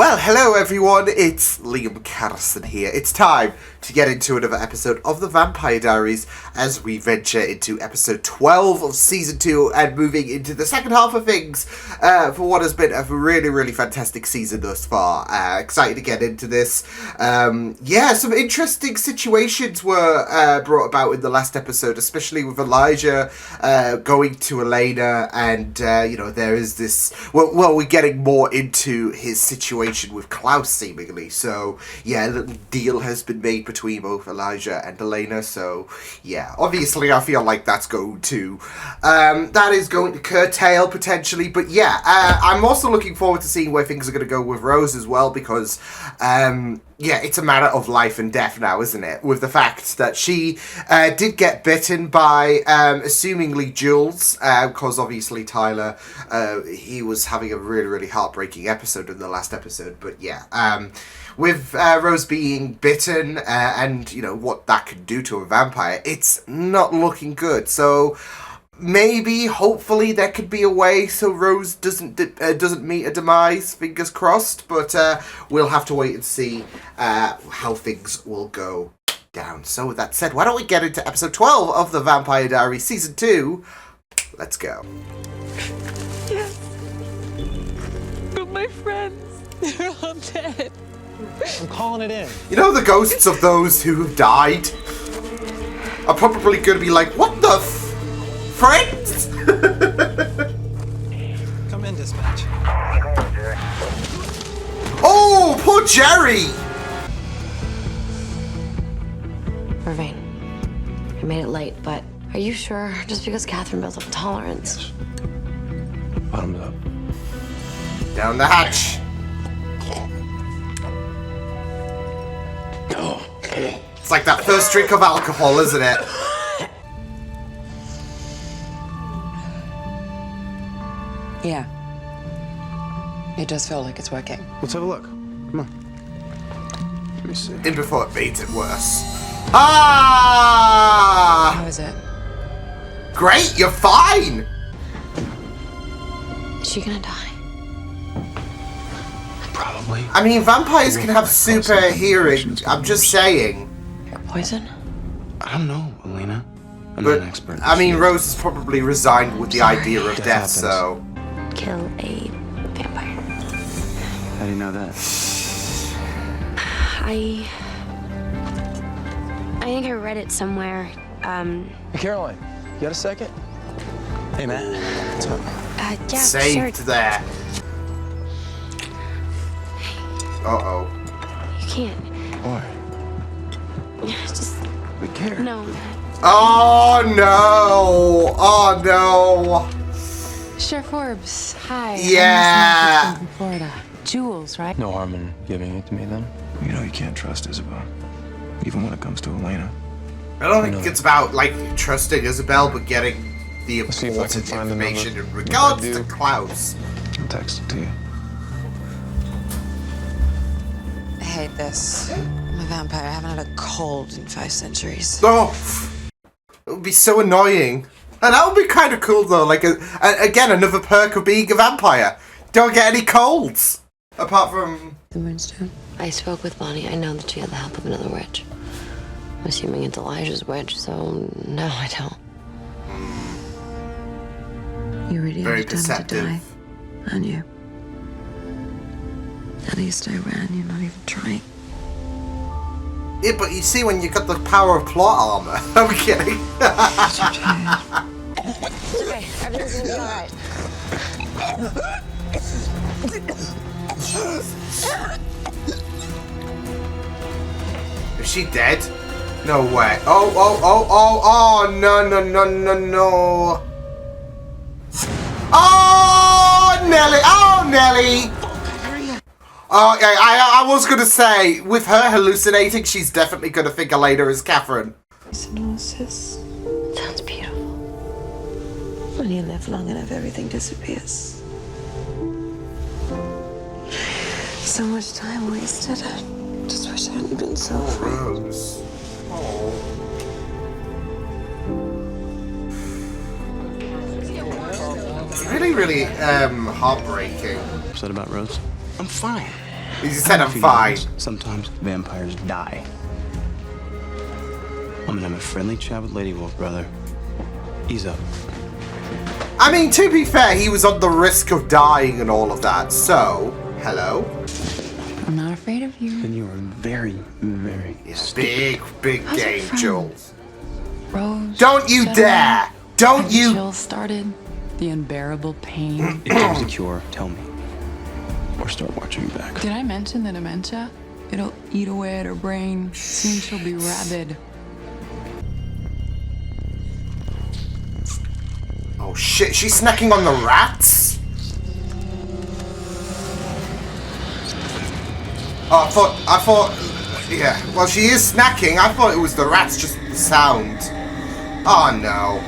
Well, hello everyone, it's Liam Carson here. It's time to get into another episode of the Vampire Diaries as we venture into episode 12 of season 2 and moving into the second half of things for what has been a really fantastic season thus far. Excited to get into this. Some interesting situations were brought about in the last episode, especially with Elijah going to Elena, and there is this, we're getting more into his situation with Klaus seemingly. So yeah, a little deal has been made between both Elijah and Elena. So yeah, obviously I feel like that's going to curtail potentially, but yeah, I'm also looking forward to seeing where things are going to go with Rose as well, because it's a matter of life and death now, isn't it? With the fact that she did get bitten by, assumingly Jules, because obviously Tyler, he was having a really heartbreaking episode in the last episode. But yeah, with Rose being bitten and, what that could do to a vampire, it's not looking good. So maybe, hopefully, there could be a way so Rose doesn't meet a demise. Fingers crossed, but we'll have to wait and see how things will go down. So with that said, why don't we get into episode 12 of the Vampire Diaries season 2? Let's go. Yes. But my friends, they're all dead. I'm calling it in. The ghosts of those who have died are probably going to be like, what the friends? Come in, dispatch. Oh, poor Jerry! Irving, I made it late, but are you sure? Just because Catherine built up a tolerance. Bottoms up. Down the hatch. It's like that first drink of alcohol, isn't it? Yeah. It does feel like it's working. Let's have a look. Come on. Let me see. In before it made it worse. Ah! How is it? Great, you're fine! Is she gonna die? Probably. I mean, vampires can have super hearing. I'm just saying. Poison? I don't know, Elena. I'm But, not an expert. I mean, Rose is probably resigned with the idea of Death death, happens. so... Kill a vampire. How do you know that? I think I read it somewhere. Hey, Caroline, you got a second? Hey, Matt. What's up? Yeah, Saved sure. there. Uh-oh. You can't. Why? Just, We care. no. Oh, no! Oh, no! Chef Forbes, hi. Yeah. I'm from Florida. Jules, right? No harm in giving it to me, then? You know you can't trust Isabel, even when it comes to Elena. I don't think it's about, trusting Isabel, but getting the Let's see if I can important find the information number. in regards If I to do- Klaus. I'll text it to you. I hate this. I'm a vampire. I haven't had a cold in 5 centuries. Oh! It would be so annoying. And that would be kind of cool, though. Again, another perk of being a vampire. Don't get any colds. Apart from... The moonstone. I spoke with Bonnie. I know that she had the help of another witch. I'm assuming it's Elijah's witch, so no, I don't. You really Very had time to perceptive. die, aren't you? At least I ran. You're not even trying. Yeah, but you see, when you got the power of plot armor... I'm kidding. It's okay. Everything's gonna be alright. Is she dead? No way. Oh, no. Oh, Nelly! Oh, Nelly! Oh, yeah, I was gonna say, with her hallucinating, she's definitely gonna think Elena is Catherine. Hypnosis. Sounds beautiful. When you live long enough, everything disappears. So much time wasted. I just wish I hadn't been so afraid. Rose. Oh. It's really heartbreaking. Upset about Rose? I'm fine. He said I'm Few fine. years, sometimes vampires die. I'm gonna have a friendly chat with Lady Wolf, brother. Ease up. I mean, to be fair, he was on the risk of dying and all of that, so... Hello? I'm not afraid of you. Then you are very, very Big How's your game, friend? Jules. Rose. Don't you Shut dare! up. Don't Have you... chills started. The unbearable pain. If there's a cure, tell me. Or start watching back. Did I mention the dementia? It'll eat away at her brain. Soon she'll be rabid. Oh shit, she's snacking on the rats? Oh, I thought, yeah, well she is snacking, I thought it was the rats, just the sound. Oh no.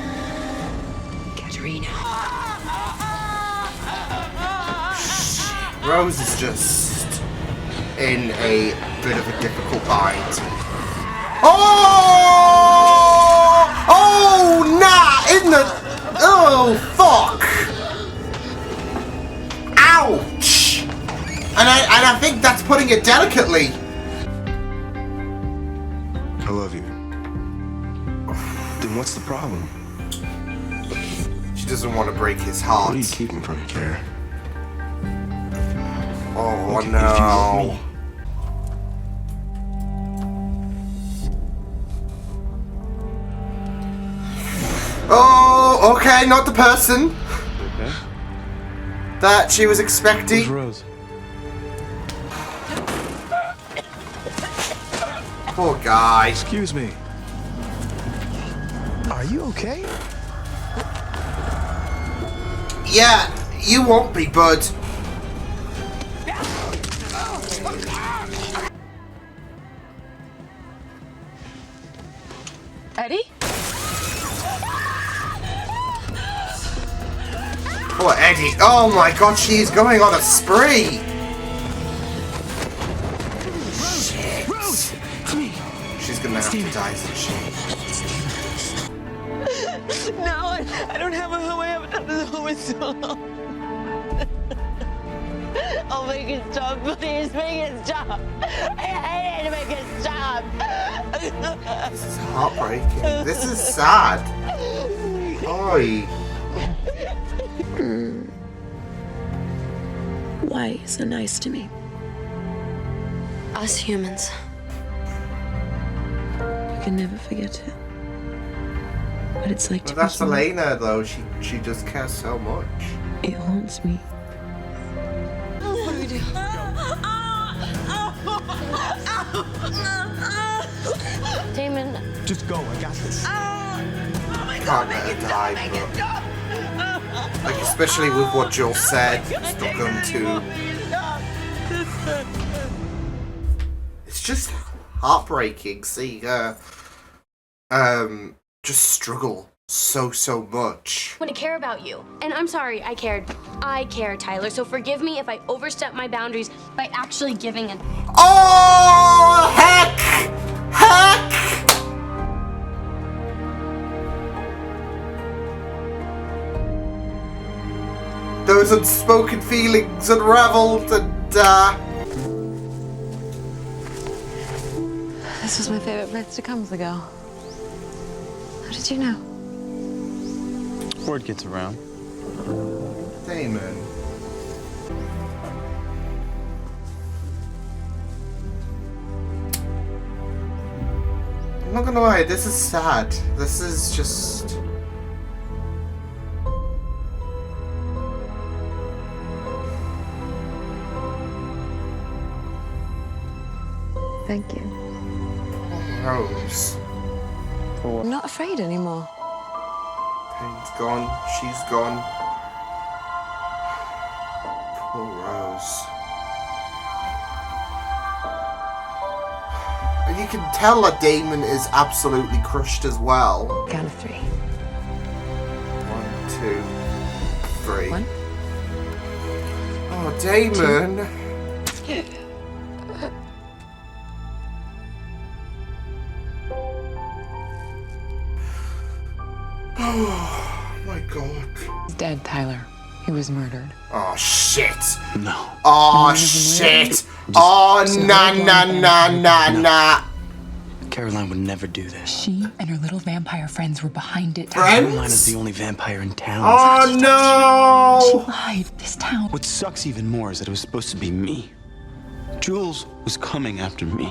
Katerina. Rose is just in a bit of a difficult bind. Oh! Oh, nah, in the... Oh, fuck! Ouch! And I think that's putting it delicately. I love you. Then what's the problem? She doesn't want to break his What heart. are you keeping from me, Kara? Oh, Look, no. if you love me, Oh, okay, not the person Okay. that she was expecting. Where's Rose? Poor guy. excuse me. Are you okay? Yeah, you won't be, bud. Eddie? Poor Eddie. Oh my god, she's going on a spree. Rose! It's me! She's gonna have to die, isn't she? No, I don't have a home. I haven't had a home in so long. Oh, make it stop. Please, make it stop. I hate it. Make it stop. This is heartbreaking. This is sad. Oi. Why are you so nice to me? Us humans. I can never forget it. What it's like to But that's be human. Elena, though. She just cares so much. It haunts me. Damon, Just go, I got this. Can't let her die, but... Like, especially with what Jill said. Still going to... It's just heartbreaking seeing her... just struggle so much. Want to care about you. And I'm sorry, I cared. I care, Tyler. So forgive me if I overstep my boundaries by actually giving an... Oh, heck! Heck! Those unspoken feelings unraveled and, This was my favorite place to come years ago. How did you know? Word gets around. Damon. I'm not gonna lie, this is sad. This is just... Thank you. Rose. I'm not afraid anymore. Pain's gone. She's gone. Poor Rose. And you can tell that Damon is absolutely crushed as well. Count of 3. 1, 2, 3. 1. Oh, Damon. Oh my god. He's dead, Tyler. He was murdered. Oh, shit. No. Oh, shit. Oh, nah. Caroline would never do this. She and her little vampire friends were behind it. Caroline is the only vampire in town. Oh, She no. lied. This town. What sucks even more is that it was supposed to be me. Jules was coming after me.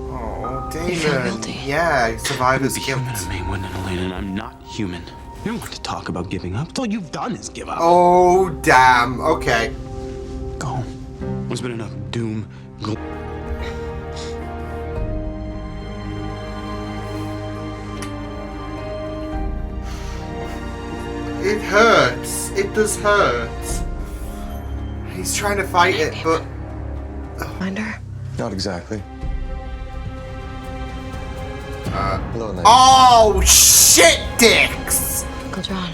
Oh, You feel Damon. guilty? Yeah, It survivor's would be guilt. human of me, wouldn't it, Elaine? And I'm not human. You don't want to talk about giving up. It's all you've done is give up. Oh, damn. Okay. Go home. There's been enough doom. It hurts. It does hurt. He's trying to fight it, but... Find her? Not exactly. Hello, Elaine. Oh, shit, dicks! Uncle John.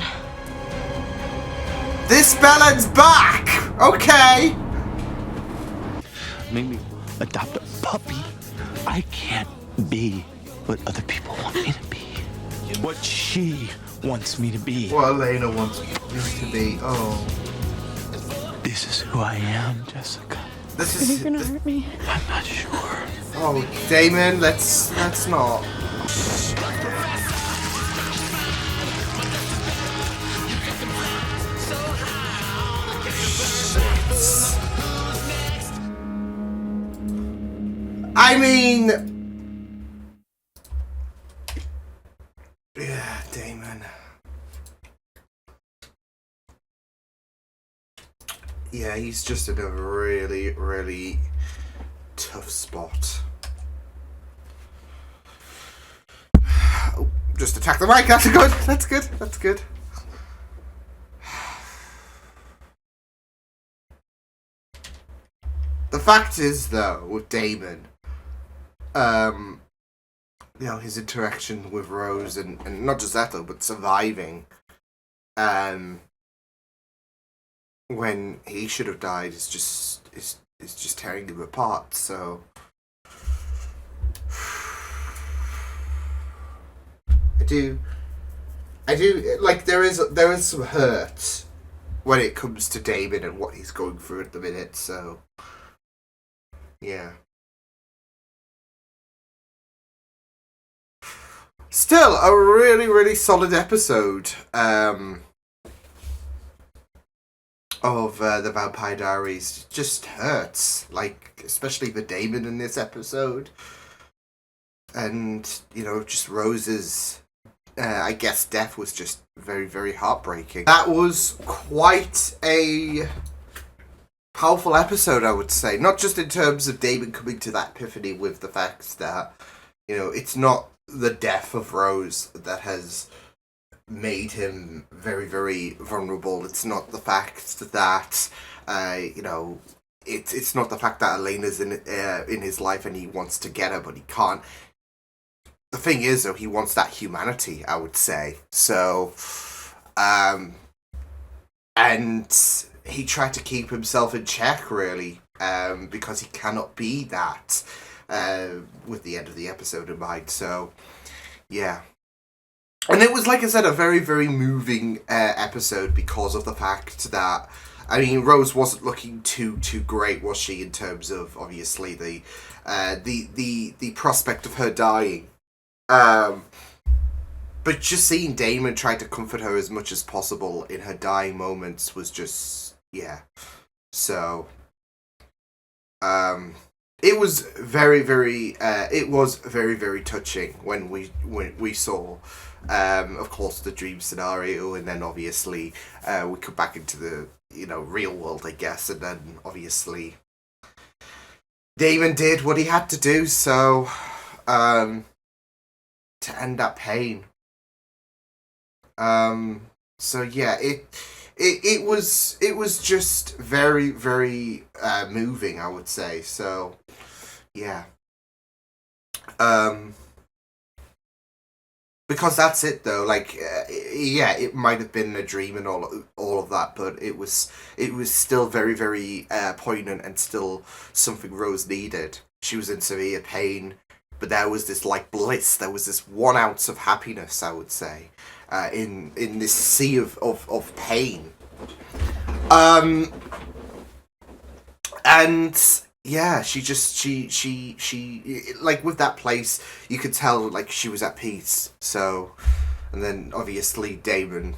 This Bellen's back! Okay. Made me adopt a puppy. I can't be what other people want me to be. What she wants me to be. What Elena wants me to be. Oh. This is who I am, Jessica. This is... You're gonna hurt me. I'm not sure. Oh, Damon, let's not. I mean... Yeah, Damon. Yeah, he's just in a really, really tough spot. Oh, just attack the mic, that's good, that's good, that's good. The fact is, though, with Damon, you know, his interaction with Rose, and not just that, though, but surviving, when he should have died is just tearing him apart, so... I do, like, there is some hurt when it comes to Damon and what he's going through at the minute, so... Yeah. Still, a really, really solid episode of the Vampire Diaries. It just hurts, like, especially the Damon in this episode. And, you know, just Rose's, I guess, death was just very, very heartbreaking. That was quite a powerful episode, I would say. Not just in terms of Damon coming to that epiphany with the fact that, you know, it's not the death of Rose that has made him very, very vulnerable. It's not the fact that, you know, it's not the fact that Elena's in his life and he wants to get her, but he can't. The thing is, though, he wants that humanity, I would say. So, and he tried to keep himself in check, really, because he cannot be that, with the end of the episode in mind. So, yeah. And it was, like I said, a very, very moving episode because of the fact that, I mean, Rose wasn't looking too great, was she, in terms of, obviously, the prospect of her dying. But just seeing Damon try to comfort her as much as possible in her dying moments was just, yeah. So, it was very, very, very touching when we saw, of course, the dream scenario, and then obviously, we come back into the, you know, real world, I guess, and then obviously, Damon did what he had to do, so, to end that pain. So yeah, it was just very, very moving, I would say. So yeah. Because that's it, though. Like, yeah, it might have been a dream and all of that, but it was still very, very poignant and still something Rose needed. She was in severe pain, but there was this, like, bliss. There was this 1 ounce of happiness, I would say, in this sea of pain And yeah, she like with that place, you could tell like she was at peace. So, and then obviously Damon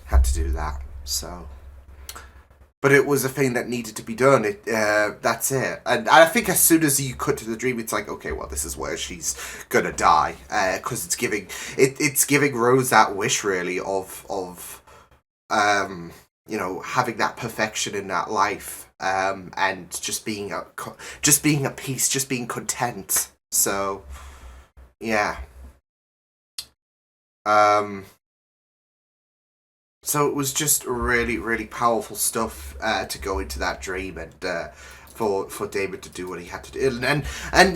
had to do that. So, but it was a thing that needed to be done. That's it. And I think as soon as you cut to the dream, it's like, okay, well, this is where she's gonna die, because it's giving Rose that wish really of you know, having that perfection in that life, and just being at peace, just being content. So, yeah. So it was just really, really powerful stuff to go into that dream, and for David to do what he had to do, and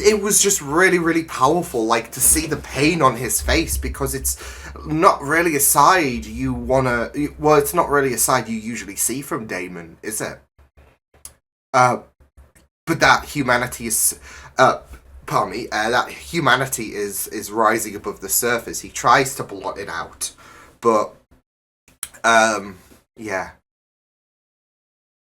it was just really, really powerful, like to see the pain on his face, because it's not really a side you wanna. Well, it's not really a side you usually see from Damon, is it? But that humanity is, pardon me, that humanity is rising above the surface. He tries to blot it out, but yeah.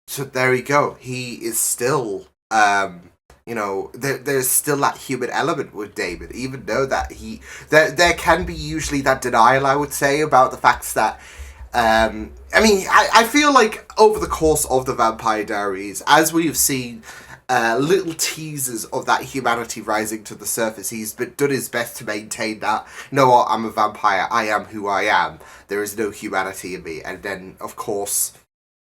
So there we go. He is still, you know, there's still that human element with David, even though that there can be usually that denial, I would say, about the fact that, I mean, I feel like over the course of the Vampire Diaries, as we've seen little teasers of that humanity rising to the surface, he's done his best to maintain that, you know what, I'm a vampire, I am who I am, there is no humanity in me. And then, of course,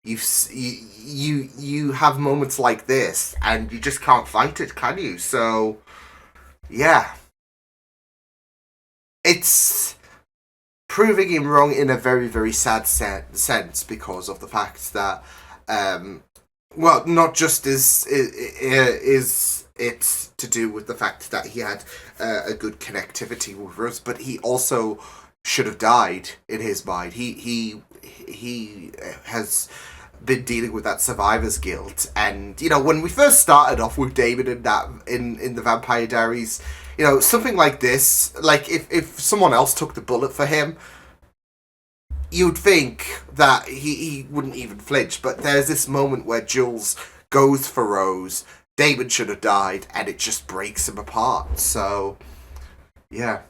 you have moments like this, and you just can't fight it, can you? So, yeah. It's proving him wrong in a very, very sad sense, because of the fact that, well, not just is it to do with the fact that he had a good connectivity with Rose, but he also should have died in his mind. He has been dealing with that survivor's guilt, and you know, when we first started off with David in that in the Vampire Diaries, you know, something like this, like if someone else took the bullet for him, you'd think that he wouldn't even flinch. But there's this moment where Jules goes for Rose, David should have died, and it just breaks him apart. So, yeah.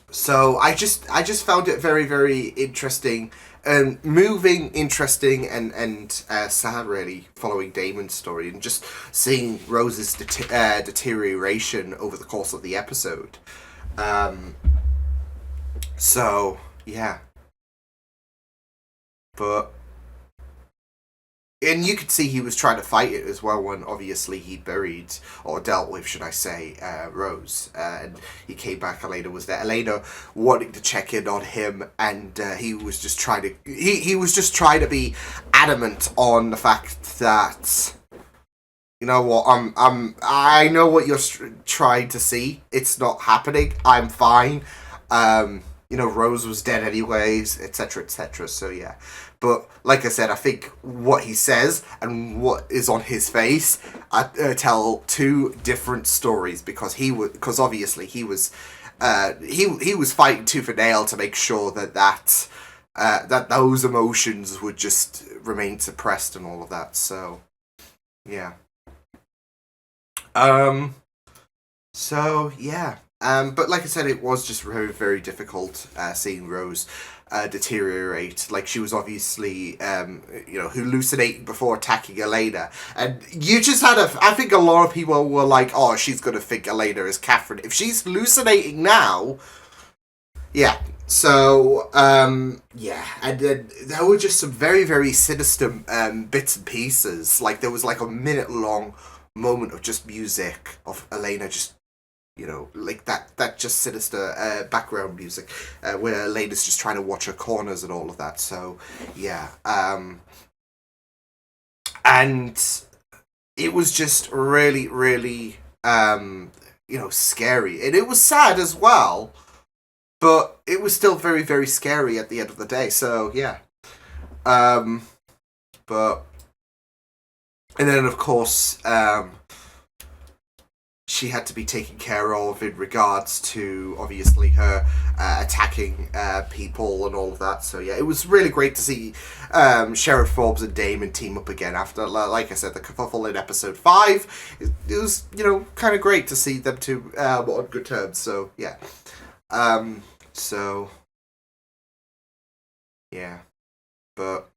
So I just found it very, very interesting, and moving, interesting, and sad, really, following Damon's story, and just seeing Rose's deterioration over the course of the episode. So, yeah. But, and you could see he was trying to fight it as well when obviously he buried, or dealt with, should I say, Rose. And he came back, Elena was there. Elena wanting to check in on him, and he was just trying to, he was just trying to be adamant on the fact that, you know what, I know what you're trying to see. It's not happening. I'm fine. You know, Rose was dead anyways, etc., etc. So yeah. But like I said, I think what he says and what is on his face tell two different stories, because obviously he was fighting tooth and nail to make sure that those emotions would just remain suppressed and all of that. So yeah. So yeah. But like I said, it was just very, very difficult seeing Rose deteriorate. Like, she was obviously, you know, hallucinating before attacking Elena. And you just had I think a lot of people were like, oh, she's going to think Elena is Catherine. If she's hallucinating now, yeah. So, yeah. And then there were just some very, very sinister bits and pieces. Like, there was like a minute-long moment of just music of Elena just, you know, like that just sinister background music where Elena's just trying to watch her corners and all of that. So, yeah. And it was just really, really, you know, scary. And it was sad as well, but it was still very, very scary at the end of the day. So, yeah. But, and then, of course, she had to be taken care of in regards to obviously her attacking people and all of that. So yeah, it was really great to see Sheriff Forbes and Damon team up again after, like I said, the kerfuffle in episode 5. It was, you know, kind of great to see them two on good terms. So yeah, so yeah, but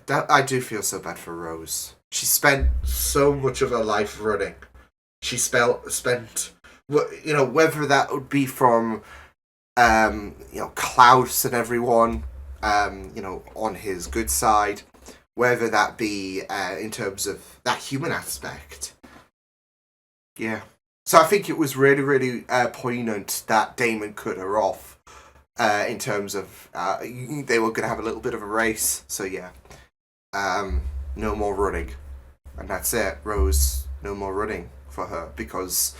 that I do feel so bad for Rose. She spent so much of her life running. She spent, you know, whether that would be from, you know, Klaus and everyone, you know, on his good side, whether that be in terms of that human aspect. Yeah. So I think it was really, really poignant that Damon cut her off in terms of they were going to have a little bit of a race. So yeah. No more running. And that's it. Rose, no more running for her. Because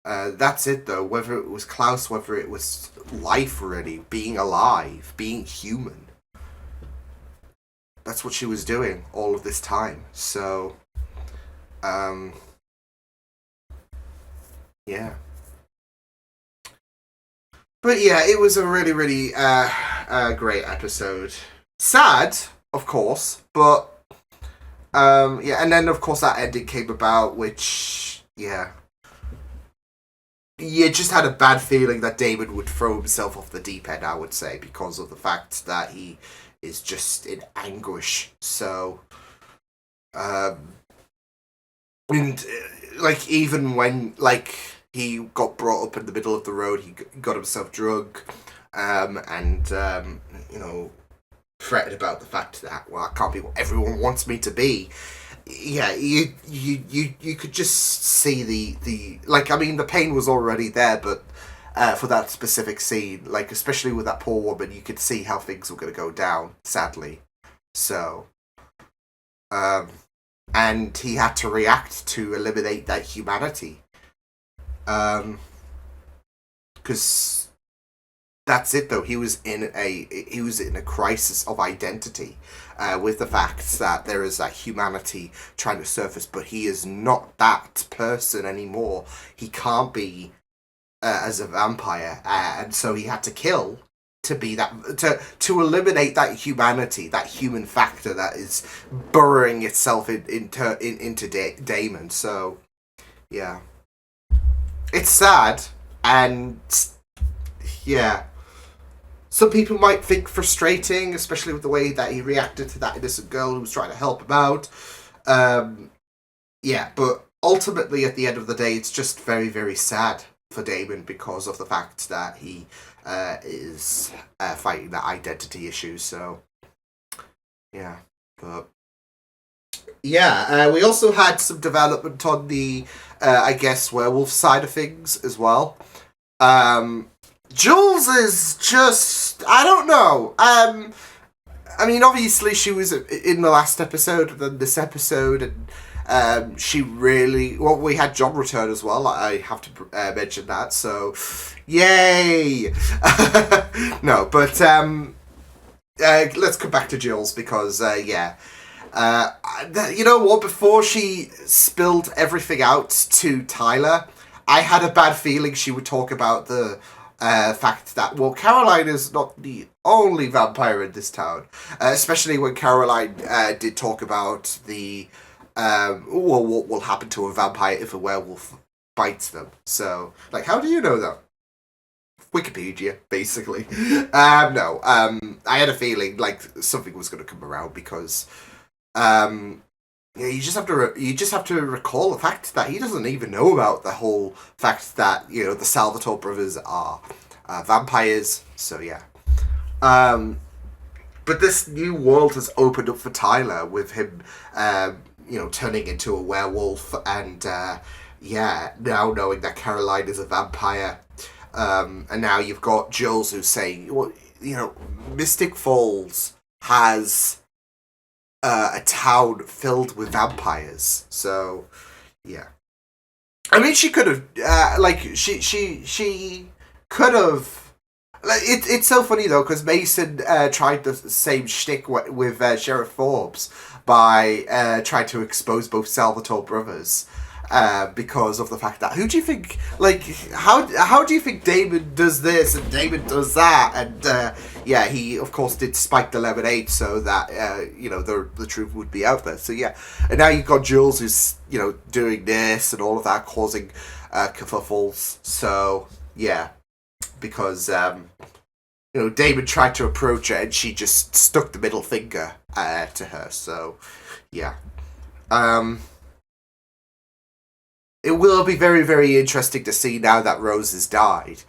that's it though. Whether it was Klaus, whether it was life really, being alive, being human. That's what she was doing all of this time. So, yeah. But yeah, it was a really, really great episode. Sad, of course, but yeah, and then of course that ending came about, which yeah, you just had a bad feeling that Damon would throw himself off the deep end, I would say, because of the fact that he is just in anguish. So, and like even when like he got brought up in the middle of the road, he got himself drunk, and you know, fretted about the fact that, well, I can't be what everyone wants me to be. Yeah, you could just see the like, I mean, the pain was already there, but for that specific scene, like especially with that poor woman, you could see how things were going to go down, sadly. So, and he had to react to eliminate that humanity, because that's it though. He was in a crisis of identity, with the fact that there is that humanity trying to surface, but he is not that person anymore. He can't be as a vampire, and so he had to kill to be that, to eliminate that humanity, that human factor that is burrowing itself into Damon. So yeah, it's sad, and yeah. Some people might think frustrating, especially with the way that he reacted to that innocent girl who was trying to help him out. Yeah, but ultimately, at the end of the day, it's just very, very sad for Damon because of the fact that he is fighting that identity issue. So, yeah, but yeah, we also had some development on the, I guess, werewolf side of things as well. Jules is just, I don't know. I mean, obviously she was in the last episode and then this episode, and she really, well, we had John return as well. I have to mention that. So, yay! No, but let's come back to Jules because yeah. You know what? Before she spilled everything out to Tyler, I had a bad feeling she would talk about the fact that, well, Caroline is not the only vampire in this town. Especially when Caroline did talk about the, well, what will happen to a vampire if a werewolf bites them. So, like, how do you know that? Wikipedia, basically. No, I had a feeling, like, something was going to come around because, yeah, you just have to recall the fact that he doesn't even know about the whole fact that, you know, the Salvatore brothers are vampires. So yeah, but this new world has opened up for Tyler with him, you know, turning into a werewolf, and yeah, now knowing that Caroline is a vampire, and now you've got Jules who's saying, well, you know, Mystic Falls has a town filled with vampires. So, yeah. I mean, she could have, like, she could have, like, it's so funny, though, because Mason tried the same shtick with Sheriff Forbes by trying to expose both Salvatore brothers. because of the fact that how do you think Damon does this and Damon does that, and yeah, he of course did spike the lemonade so that the truth would be out there. So yeah, and now you've got Jules who's doing this and all of that, causing kerfuffles. So yeah, because Damon tried to approach her and she just stuck the middle finger to her. So yeah. It will be very, very interesting to see now that Rose has died,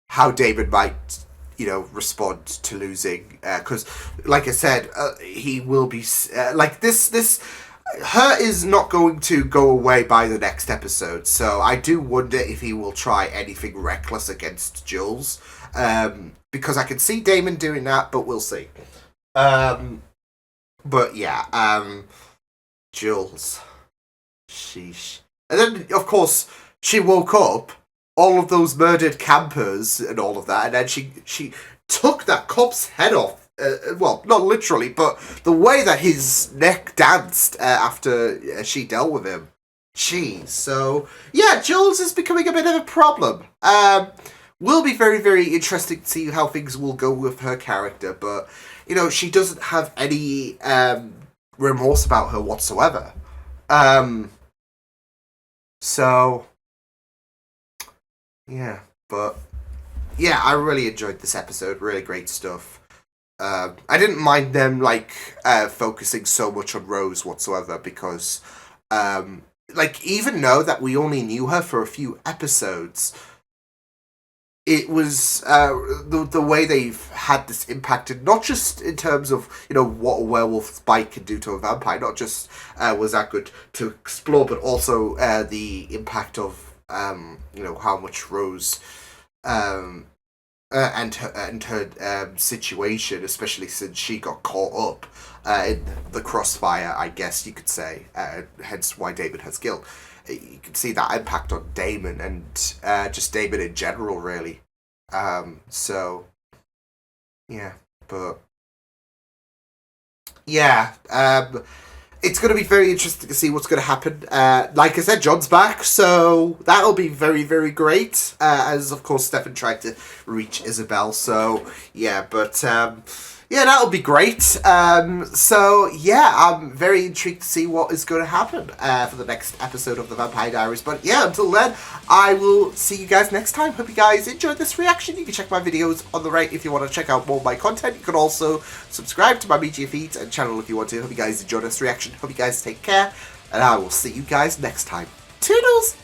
how Damon might, respond to losing. Because, like I said, he will be like this. Her is not going to go away by the next episode, so I do wonder if he will try anything reckless against Jules. Because I can see Damon doing that, but we'll see. But yeah, Jules. Sheesh. And then, of course, she woke up, all of those murdered campers and all of that, and then she took that cop's head off. Well, not literally, but the way that his neck danced after she dealt with him. Jeez. So, yeah, Jules is becoming a bit of a problem. Will be very, very interesting to see how things will go with her character, but, she doesn't have any remorse about her whatsoever. So, yeah, but, yeah, I really enjoyed this episode, really great stuff. I didn't mind them, focusing so much on Rose whatsoever, because, even though that we only knew her for a few episodes, it was, the way they've had this impacted, not just in terms of, what a werewolf bite can do to a vampire, not just, was that good to explore, but also, the impact of, how much Rose, and her situation, especially since she got caught up, in the crossfire, I guess you could say, hence why Damon has guilt. You can see that impact on Damon and just Damon in general, really. So, yeah, but, yeah, it's going to be very interesting to see what's going to happen. Like I said, John's back, so that'll be very, very great, as, of course, Stefan tried to reach Isabel, so, yeah, but, yeah, that'll be great. So, yeah, I'm very intrigued to see what is going to happen for the next episode of the Vampire Diaries. But, yeah, until then, I will see you guys next time. Hope you guys enjoyed this reaction. You can check my videos on the right if you want to check out more of my content. You can also subscribe to my media feeds and channel if you want to. Hope you guys enjoyed this reaction. Hope you guys take care. And I will see you guys next time. Toodles!